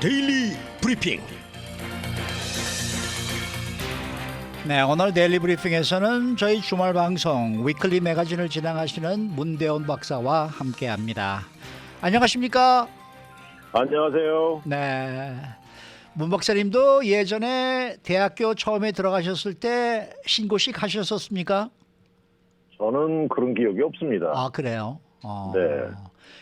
데일리 브리핑. 네, 오늘 데일리 브리핑에서는 저희 주말 방송 위클리 매거진을 진행하시는 문대원 박사와 함께합니다. 안녕하십니까? 안녕하세요. 네, 문 박사님도 예전에 대학교 처음에 들어가셨을 때 신고식 하셨었습니까? 저는 그런 기억이 없습니다. 아, 그래요? 네.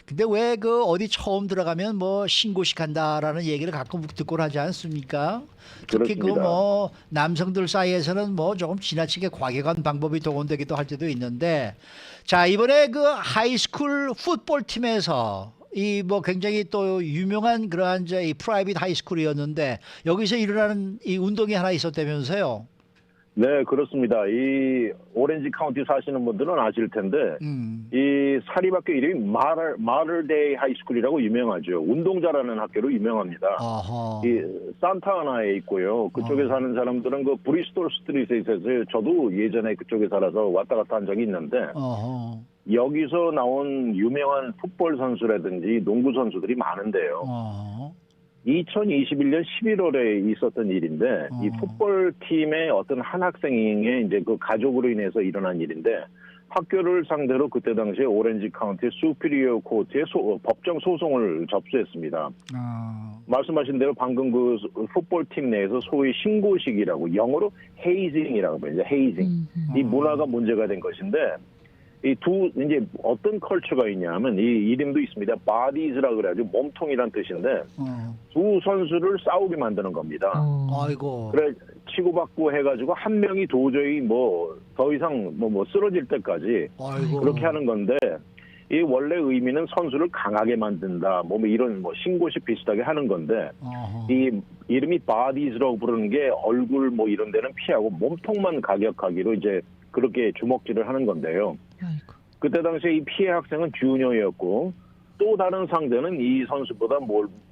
근데 왜 그 어디 처음 들어가면 뭐 신고식 한다라는 얘기를 가끔 듣곤 하지 않습니까? 특히 그 그렇습니다. 뭐 남성들 사이에서는 뭐 조금 지나치게 과격한 방법이 동원되기도 할 때도 있는데, 자, 이번에 그 하이스쿨 풋볼 팀에서 이 뭐 굉장히 또 유명한 그러한 이 프라이빗 하이스쿨이었는데 여기서 일어나는 이 운동이 하나 있었다면서요? 네, 그렇습니다. 이 오렌지 카운티 사시는 분들은 아실 텐데 이 사립학교 이름이 마를데이 하이스쿨이라고 유명하죠. 운동자라는 학교로 유명합니다. 어허. 이 산타아나에 있고요. 그쪽에 사는 사람들은 그 브리스톨 스트리트에 있어서 저도 예전에 그쪽에 살아서 왔다 갔다 한 적이 있는데 어허. 여기서 나온 유명한 풋볼 선수라든지 농구 선수들이 많은데요. 어허. 2021년 11월에 있었던 일인데 이 풋볼 팀의 어떤 한 학생의 이제 그 가족으로 인해서 일어난 일인데 학교를 상대로 그때 당시에 오렌지 카운티 수피리어 코트에 법정 소송을 접수했습니다. 말씀하신 대로 방금 그 풋볼 팀 내에서 소위 신고식이라고 영어로 헤이징이라고 해요. 헤이징. 이 문화가 문제가 된 것인데 이 이제 어떤 컬처가 있냐면 이 이름도 있습니다. 바디즈라고 그래가지고 몸통이란 뜻인데 두 선수를 싸우게 만드는 겁니다. 아이고. 그래 치고받고 해가지고 한 명이 도저히 뭐 더 이상 뭐 쓰러질 때까지 아이고. 그렇게 하는 건데 이 원래 의미는 선수를 강하게 만든다. 뭐 이런 뭐 신고식 비슷하게 하는 건데 이 이름이 바디즈라고 부르는 게 얼굴 뭐 이런 데는 피하고 몸통만 가격하기로 이제 그렇게 주먹질을 하는 건데요. 아이고. 그때 당시에 이 피해 학생은 주니어였고 또 다른 상대는 이 선수보다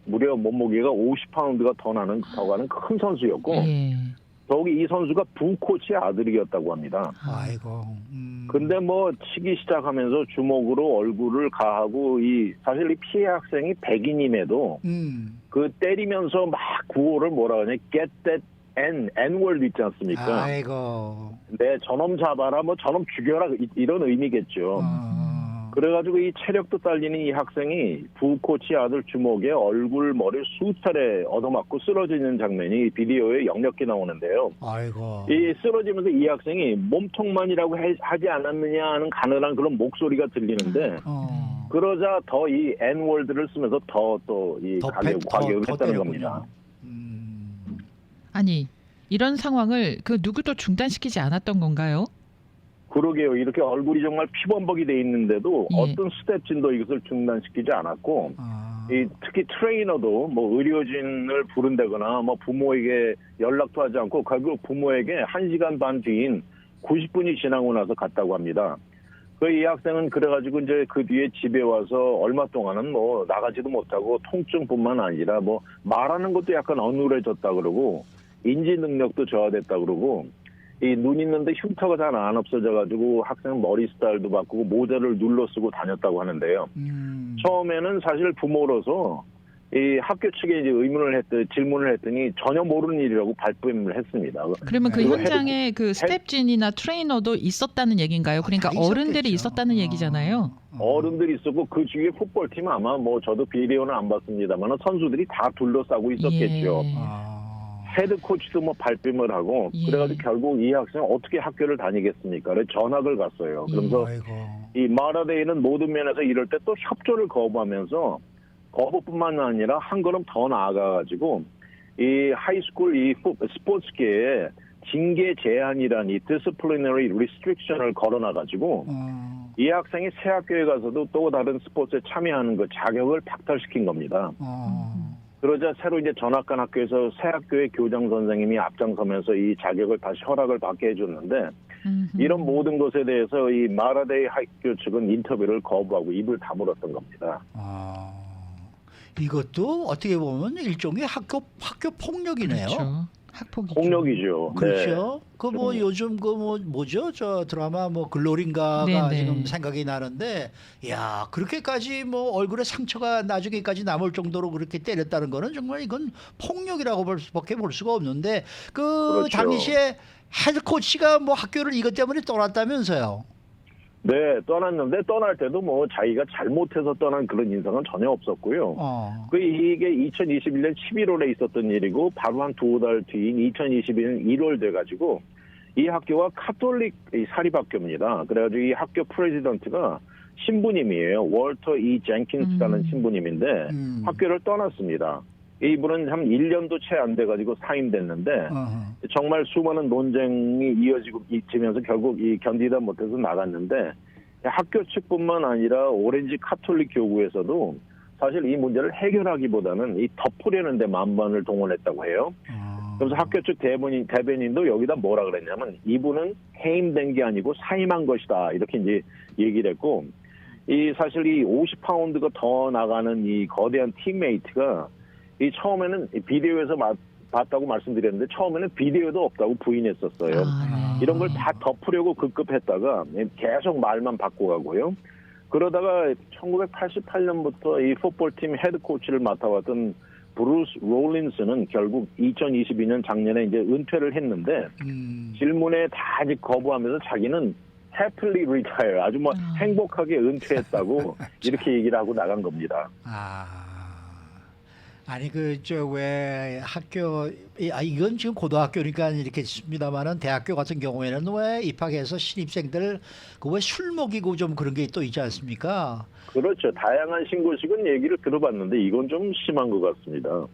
무려 몸무게가 50파운드가 더 가는 큰 선수였고 예. 더욱이 이 선수가 부코치의 아들이었다고 합니다. 아이고. 근데 뭐 치기 시작하면서 주먹으로 얼굴을 가하고 사실 이 피해 학생이 백인임에도 그 때리면서 막 구호를 뭐라 그러냐 get that N-word 있지 않습니까? 아이고. 네, 저놈 잡아라, 뭐 저놈 죽여라 이런 의미겠죠. 그래가지고 이 체력도 딸리는 이 학생이 부코치 아들 주먹에 얼굴, 머리를 수차례 얻어맞고 쓰러지는 장면이 비디오에 역력히 나오는데요. 아이고. 이 쓰러지면서 이 학생이 몸통만이라고 하지 않았느냐 하는 가늘한 그런 목소리가 들리는데 그러자 더 이 N월드를 쓰면서 더 또 이 과격을 했다는 겁니다. 아니, 이런 상황을 그 누구도 중단시키지 않았던 건가요? 그러게요. 이렇게 얼굴이 정말 피범벅이 돼 있는데도 예. 어떤 스태프진도 이것을 중단시키지 않았고 특히 트레이너도 뭐 의료진을 부른다거나 뭐 부모에게 연락도 하지 않고 결국 부모에게 1시간 반 뒤인 90분이 지나고 나서 갔다고 합니다. 이 학생은 그래가지고 이제 그 뒤에 집에 와서 얼마 동안은 뭐 나가지도 못하고 통증뿐만 아니라 뭐 말하는 것도 약간 어눌해졌다 그러고 인지 능력도 저하됐다 그러고 이 눈 있는데 흉터가 잘 안 없어져가지고 학생 머리 스타일도 바꾸고 모자를 눌러 쓰고 다녔다고 하는데요. 처음에는 사실 부모로서 이 학교 측에 이제 질문을 했더니 전혀 모르는 일이라고 발뺌을 했습니다. 그러면 그 현장에 그 스텝진이나 트레이너도 있었다는 얘기인가요? 그러니까 어른들이 있었다는 얘기잖아요. 어른들이 있었고 그 주위에 풋볼팀 아마 뭐 저도 비디오는 안 봤습니다만 선수들이 다 둘러싸고 있었겠죠. 예. 헤드 코치도 뭐 발뺌을 하고 그래가지고 결국 이 학생은 어떻게 학교를 다니겠습니까? 그래서 전학을 갔어요. 그러면서 이 마라데이는 모든 면에서 이럴 때 또 협조를 거부하면서 거부뿐만 아니라 한 걸음 더 나아가가지고 이 하이스쿨 이 스포츠계에 징계 제한이란 이 disciplinary restriction을 걸어놔가지고 이 학생이 새 학교에 가서도 또 다른 스포츠에 참여하는 그 자격을 박탈시킨 겁니다. 그러자 새로 이제 전학 간 학교에서 새 학교의 교장 선생님이 앞장서면서 이 자격을 다시 허락을 받게 해줬는데 이런 모든 것에 대해서 이 마라데이 학교 측은 인터뷰를 거부하고 입을 다물었던 겁니다. 이것도 어떻게 보면 일종의 학교 폭력이네요. 그렇죠. 학폭이죠. 폭력이죠. 그렇죠. 네. 그 뭐 요즘 그 뭐 뭐죠? 저 드라마 뭐 글로리인가가 네네. 지금 생각이 나는데, 야 그렇게까지 뭐 얼굴에 상처가 나중에까지 남을 정도로 그렇게 때렸다는 거는 정말 이건 폭력이라고 볼 수밖에 볼 수가 없는데, 그 그렇죠. 당시에 헤드 코치가 뭐 학교를 이것 때문에 떠났다면서요? 네, 떠났는데 떠날 때도 뭐 자기가 잘못해서 떠난 그런 인상은 전혀 없었고요. 이게 2021년 11월에 있었던 일이고 바로 한 2달 뒤인 2022년 1월 돼가지고 이 학교가 카톨릭 사립학교입니다. 그래가지고 이 학교 프레지던트가 신부님이에요. 월터 E. 젠킨스라는 신부님인데 학교를 떠났습니다. 이분은 한 1년도 채 안 돼가지고 사임됐는데 정말 수많은 논쟁이 이어지고 있으면서 결국 견디다 못해서 나갔는데, 학교 측뿐만 아니라 오렌지 카톨릭 교구에서도 사실 이 문제를 해결하기보다는 덮으려는 데 만반을 동원했다고 해요. 그래서 학교 측 대변인도 여기다 뭐라 그랬냐면 이분은 해임된 게 아니고 사임한 것이다 이렇게 이제 얘기를 했고, 사실 50파운드가 더 나가는 이 거대한 팀메이트가 처음에는 비디오에서 봤다고 말씀드렸는데 처음에는 비디오도 없다고 부인했었어요. 네. 이런 걸 다 덮으려고 급급했다가 계속 말만 바꿔가고요. 그러다가 1988년부터 이 풋볼팀 헤드코치를 맡아왔던 브루스 롤린스는 결국 2022년 작년에 이제 은퇴를 했는데 질문에 다 이제 거부하면서 자기는 happily retire, 아주 뭐 행복하게 은퇴했다고 이렇게 얘기를 하고 나간 겁니다. 아니 저 왜 학교 이건 지금 고등학교니까 이렇게 있습니다만은 대학교 같은 경우에는 왜 입학해서 신입생들 그 왜 술 먹이고 좀 그런 게 또 있지 않습니까? 그렇죠. 다양한 신고식은 얘기를 들어봤는데 이건 좀 심한 것 같습니다.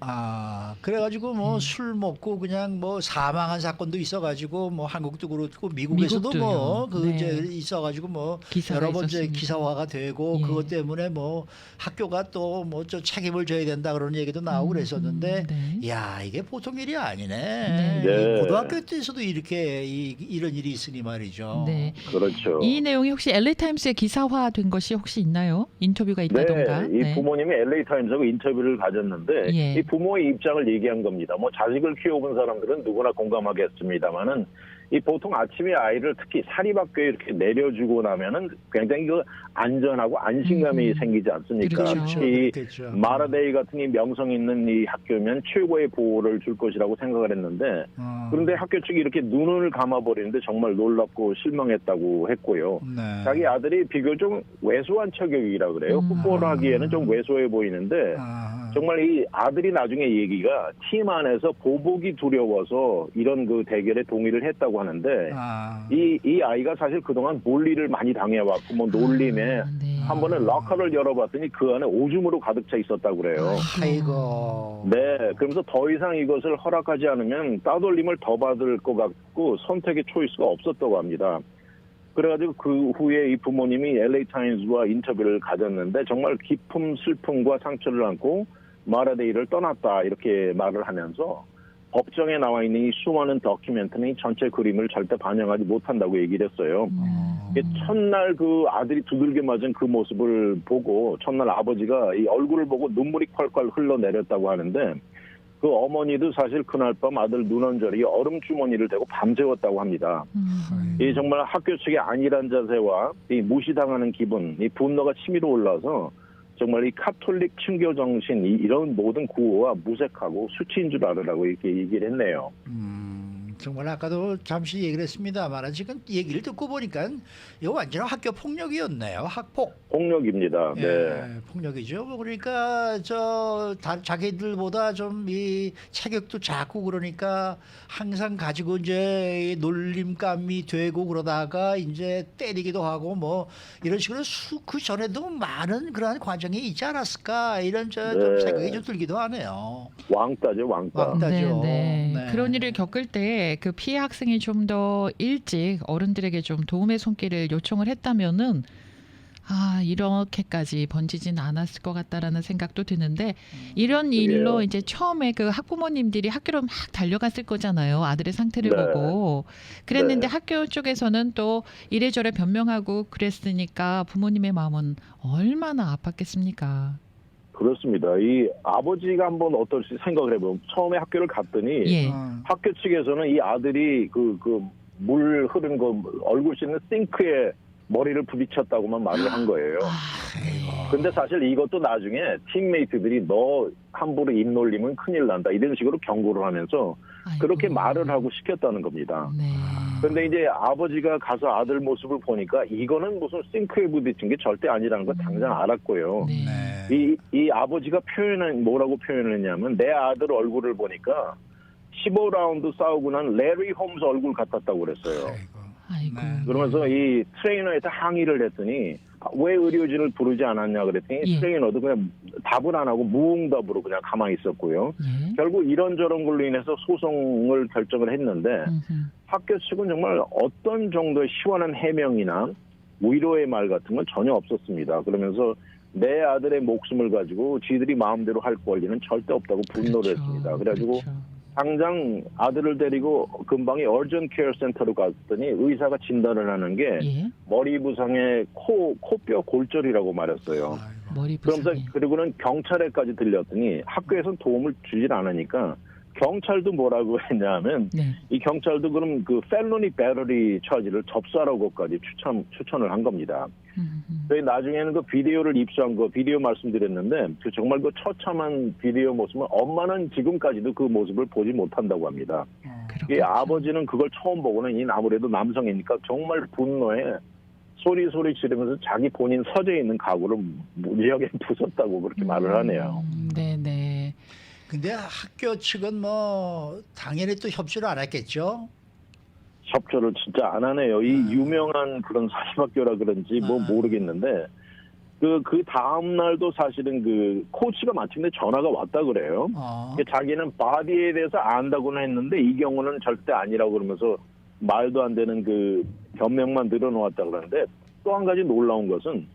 그래가지고 뭐 술 먹고 그냥 뭐 사망한 사건도 있어가지고 뭐 한국도 그렇고 미국에서도 뭐 그 이제 있어가지고 뭐 여러 번 이제 기사화가 되고 그것 때문에 뭐 학교가 또 뭐 저 책임을 져야 된다 그런 얘기도 나오고 그랬었는데, 야 이게 보통 일이 아니네. 네. 고등학교 때에서도 이렇게 이런 일이 있으니 말이죠. 네. 그렇죠. 이 내용이 혹시 LA 타임스에 기사화된 것이 혹시 있나요? 인터뷰가 있다던가. 이 부모님이 LA 타임스하고 인터뷰를 가졌는데 이 부모의 입장을 얘기한 겁니다. 뭐 자식을 키워본 사람들은 누구나 공감하겠습니다만은 이 보통 아침에 아이를 특히 사립학교에 이렇게 내려주고 나면은 굉장히 그 안전하고 안심감이 생기지 않습니까? 그렇죠. 특히 마라데이 같은 이 명성 있는 이 학교면 최고의 보호를 줄 것이라고 생각을 했는데, 그런데 학교 측이 이렇게 눈을 감아버리는데 정말 놀랍고 실망했다고 했고요. 자기 아들이 비교적 왜소한 체격이라 그래요. 풋볼을 하기에는 좀 왜소해 보이는데 정말 이 아들이 나중에 얘기가 팀 안에서 보복이 두려워서 이런 그 대결에 동의를 했다고 하는데 이 아이가 사실 그동안 몰리를 많이 당해왔고 뭐 놀림에 한 번은 락커를 열어봤더니 그 안에 오줌으로 가득 차 있었다고 그래요. 아이고. 네, 그러면서 더 이상 이것을 허락하지 않으면 따돌림을 더 받을 것 같고 선택의 초이스가 없었다고 합니다. 그래가지고 그 후에 이 부모님이 LA 타임즈와 인터뷰를 가졌는데 정말 깊은 슬픔과 상처를 안고 마라데이를 떠났다 이렇게 말을 하면서 법정에 나와 있는 이 수많은 다큐멘터리 전체 그림을 절대 반영하지 못한다고 얘기를 했어요. 첫날 그 아들이 두들겨 맞은 그 모습을 보고 첫날 아버지가 이 얼굴을 보고 눈물이 콸콸 흘러내렸다고 하는데, 그 어머니도 사실 그날 밤 아들 눈언저리 얼음 주머니를 대고 밤새웠다고 합니다. 이 정말 학교 측의 안일한 자세와 이 무시당하는 기분, 이 분노가 치밀어 올라서 정말 이 카톨릭 친교 정신 이런 모든 구호와 무색하고 수치인 줄 알으라고 이렇게 얘기를 했네요. 정말 아까도 잠시 얘기를 했습니다만 지금 얘기를 듣고 보니까 이거 완전 학교 폭력이었네요. 학폭. 폭력입니다. 네. 폭력이죠. 뭐 그러니까 자기들보다 좀 이 체격도 작고 그러니까 항상 가지고 이제 놀림감이 되고 그러다가 이제 때리기도 하고 뭐 이런 식으로 그 전에도 많은 그러한 과정이 있지 않았을까 이런 좀 생각이 좀 들기도 하네요. 왕따죠, 왕따. 네. 그런 일을 겪을 때 그 피해 학생이 좀 더 일찍 어른들에게 좀 도움의 손길을 요청을 했다면은 이렇게까지 번지진 않았을 것 같다라는 생각도 드는데, 이런 일로 이제 처음에 그 학부모님들이 학교로 막 달려갔을 거잖아요. 아들의 상태를 보고. 그랬는데 학교 쪽에서는 또 이래저래 변명하고 그랬으니까 부모님의 마음은 얼마나 아팠겠습니까? 그렇습니다. 이 아버지가 한번 어떨지 생각을 해보면 처음에 학교를 갔더니 예. 학교 측에서는 이 아들이 그 물 흐른 거 얼굴 씻는 싱크에 머리를 부딪혔다고만 말을 한 거예요. 근데 사실 이것도 나중에 팀메이트들이 너 함부로 입 놀리면 큰일 난다 이런 식으로 경고를 하면서 아이고. 그렇게 말을 하고 시켰다는 겁니다. 네. 그런데 이제 아버지가 가서 아들 모습을 보니까 이거는 무슨 싱크에 부딪힌 게 절대 아니라는 걸 당장 알았고요. 네. 이 아버지가 뭐라고 표현을 했냐면 내 아들 얼굴을 보니까 15라운드 싸우고 난 레리 홈스 얼굴 같았다고 그랬어요. 아이고. 그러면서 이 트레이너한테 항의를 했더니 왜 의료진을 부르지 않았냐 그랬더니 예. 트레이너도 그냥 답을 안 하고 무응답으로 그냥 가만히 있었고요. 예. 결국 이런저런 걸로 인해서 소송을 결정을 했는데 음흠. 학교 측은 정말 어떤 정도의 시원한 해명이나 위로의 말 같은 건 전혀 없었습니다. 그러면서 내 아들의 목숨을 가지고 지들이 마음대로 할 권리는 절대 없다고 분노를 그렇죠. 했습니다. 그래가지고 그렇죠. 당장 아들을 데리고 근방에 얼전 케어 센터로 갔더니 의사가 진단을 하는 게 예. 머리 부상에 코뼈 골절이라고 말했어요. 머리 그러면서 부상이. 그리고는 경찰에까지 들렸더니 학교에서는 도움을 주질 않으니까 경찰도 뭐라고 했냐면 네. 이 경찰도 그럼 그 펠로니 배러리 처지를 접수하라고까지 추천을 한 겁니다. 저희 나중에는 그 비디오를 입수한 거 비디오 말씀드렸는데 그 정말 그 처참한 비디오 모습은 엄마는 지금까지도 그 모습을 보지 못한다고 합니다. 이 아버지는 그걸 처음 보고는 이 아무래도 남성이니까 정말 분노에 소리 지르면서 자기 본인 서재에 있는 가구를 무지하게 부쉈다고 그렇게 말을 하네요. 네네. 근데 학교 측은 뭐 당연히 또 협조를 안 했겠죠. 협조를 진짜 안 하네요. 이 유명한 그런 사립학교라 그런지 뭐 모르겠는데 그 다음 날도 사실은 그 코치가 마침내 전화가 왔다 그래요. 자기는 바디에 대해서 안다고는 했는데 이 경우는 절대 아니라고 그러면서 말도 안 되는 그 변명만 늘어놓았다 그러는데 또 한 가지 놀라운 것은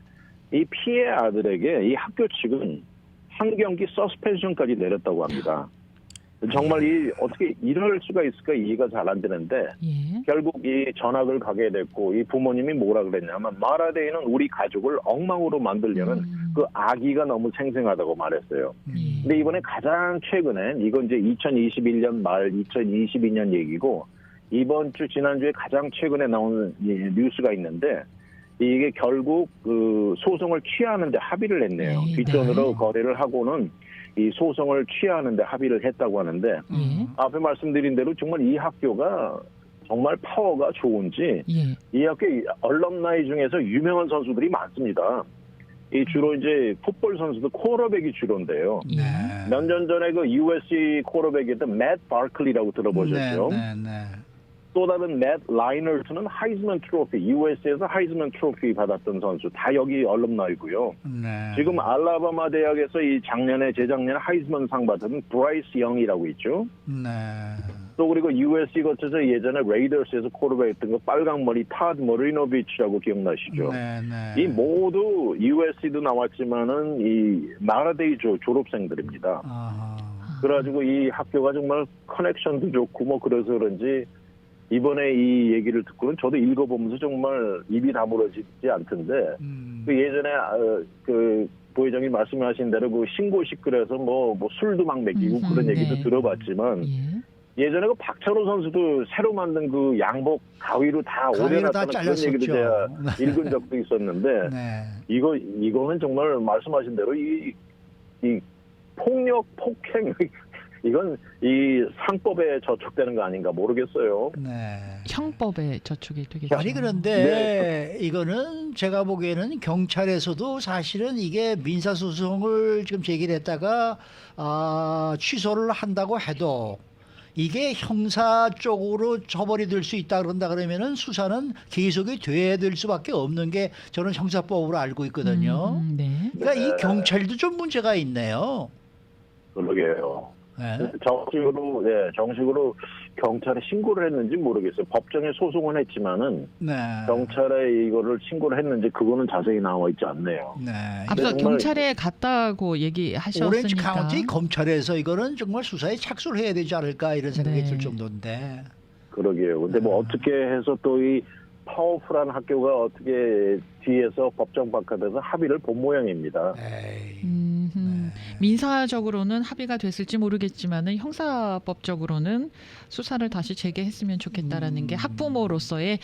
이 피해 아들에게 이 학교 측은 한 경기 서스펜션까지 내렸다고 합니다. 정말 어떻게 이럴 수가 있을까 이해가 잘 안 되는데 예. 결국 이 전학을 가게 됐고 이 부모님이 뭐라 그랬냐면 마라데이는 우리 가족을 엉망으로 만들려는 그 악의가 너무 생생하다고 말했어요. 근데 이번에 가장 최근에 이건 이제 2021년 말 2022년 얘기고 이번 주 지난주에 가장 최근에 나온 뉴스가 있는데 이게 결국 그 소송을 취하는데 합의를 했네요. 네, 뒷전으로 네. 거래를 하고는 이 소송을 취하는데 합의를 했다고 하는데 예. 앞에 말씀드린 대로 정말 이 학교가 정말 파워가 좋은지 예. 이 학교 얼럼나이 중에서 유명한 선수들이 많습니다. 이 주로 이제 풋볼 선수들 쿼터백이 주로인데요. 예. 몇 년 전에 그 USC 쿼터백이었던 맷 바클리라고 들어보셨죠? 네. 또 다른 맷 라이너스는 하이즈먼 트로피, USC에서 하이즈먼 트로피 받았던 선수 다 여기 얼럼나이고요. 네. 지금 알라바마 대학에서 이 재작년에 하이즈먼 상 받은 브라이스 영이라고 있죠. 네. 또 그리고 USC 거쳐서 예전에 레이더스에서 쿼터백했던 거 빨강머리 타드 머리노비치라고 기억나시죠? 네. 이 모두 USC도 나왔지만은 이 마라데이 졸업생들입니다. 그래가지고 이 학교가 정말 커넥션도 좋고 뭐 그래서 그런지 이번에 이 얘기를 듣고는 저도 읽어보면서 정말 입이 다물어지지 않던데 그 예전에 그 부회장이 말씀하신 대로 그 신고식 그래서 뭐 술도 막 먹이고 그런 얘기도 네. 들어봤지만 예전에 그 박찬호 선수도 새로 만든 그 양복 가위로 다 오려놨다는 그런 얘기도 제가 읽은 적도 있었는데 네. 이거는 정말 말씀하신 대로 이 폭력 폭행 이건 이 상법에 저촉되는 거 아닌가 모르겠어요. 네. 형법에 저촉이 되겠죠. 아니 그런데 이거는 제가 보기에는 경찰에서도 사실은 이게 민사소송을 지금 제기를 했다가 취소를 한다고 해도 이게 형사 쪽으로 처벌이 될 수 있다 그런다 그러면은 수사는 계속이 돼야 될 수밖에 없는 게 저는 형사법으로 알고 있거든요. 네. 그러니까 이 경찰도 좀 문제가 있네요. 그러게요. 네. 정식으로 경찰에 신고를 했는지 모르겠어요. 법정에 소송은 했지만은 네. 경찰에 이거를 신고를 했는지 그거는 자세히 나와 있지 않네요. 네. 앞서 정말 경찰에 갔다고 얘기하셨으니까. 오렌지 카운티 검찰에서 이거는 정말 수사에 착수를 해야 되지 않을까 이런 생각이 들 정도인데. 그러게요. 근데 뭐 어떻게 해서 또 이 파워풀한 학교가 어떻게 뒤에서 법정 박하돼서 합의를 본 모양입니다. 에이. 네. 민사적으로는 합의가 됐을지 모르겠지만은 형사법적으로는 수사를 다시 재개했으면 좋겠다라는 게 학부모로서의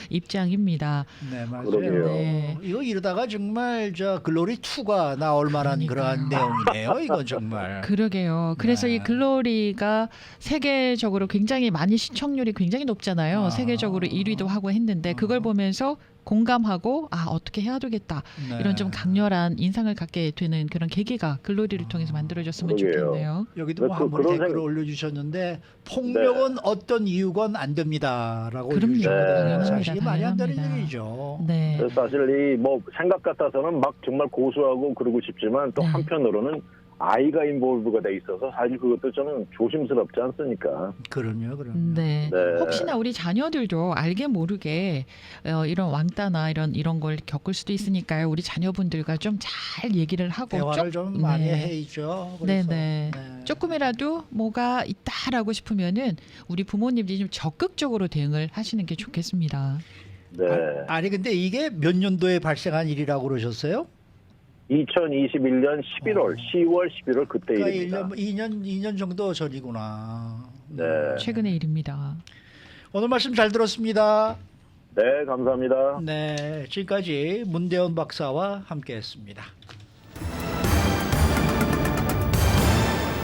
입장입니다. 네, 맞아요. 그러게요. 네. 이거 이러다가 정말 저 글로리 2가 나올 만한 그러한 내용이네요. 이건 정말. 그러게요. 그래서 네. 이 글로리가 세계적으로 굉장히 많이 시청률이 굉장히 높잖아요. 아. 세계적으로 1위도 하고 했는데 그걸 보면서 공감하고 어떻게 해야 되겠다. 네. 이런 좀 강렬한 인상을 갖게 되는 그런 계기가 글로리를 통해서 만들어졌으면 그러게요. 좋겠네요. 여기도 뭐 한 분이 그런 댓글을 생각- 올려주셨는데 폭력은 어떤 이유건 안 됩니다라고 그럼요. 해주셨거든요. 당연합니다. 사실 말이 안 되는 당연합니다. 일이죠. 네. 그래서 사실 이 뭐 생각 같아서는 막 정말 고소하고 그러고 싶지만 또 네. 한편으로는 아이가 인볼브가 돼 있어서 사실 그것도 저는 조심스럽지 않습니까? 그럼요, 그럼요. 네. 네. 혹시나 우리 자녀들도 알게 모르게 이런 왕따나 이런 걸 겪을 수도 있으니까요. 우리 자녀분들과 좀 잘 얘기를 하고 대화를 좀 많이 네. 해있죠. 네네. 그래서. 네. 조금이라도 뭐가 있다라고 싶으면은 우리 부모님들이 좀 적극적으로 대응을 하시는 게 좋겠습니다. 네. 아니 근데 이게 몇 년도에 발생한 일이라고 그러셨어요? 2021년 11월, 10월, 11월 그때 그러니까 일입니다. 2년 정도 전이구나. 네. 최근의 일입니다. 오늘 말씀 잘 들었습니다. 네, 감사합니다. 네, 지금까지 문대원 박사와 함께했습니다.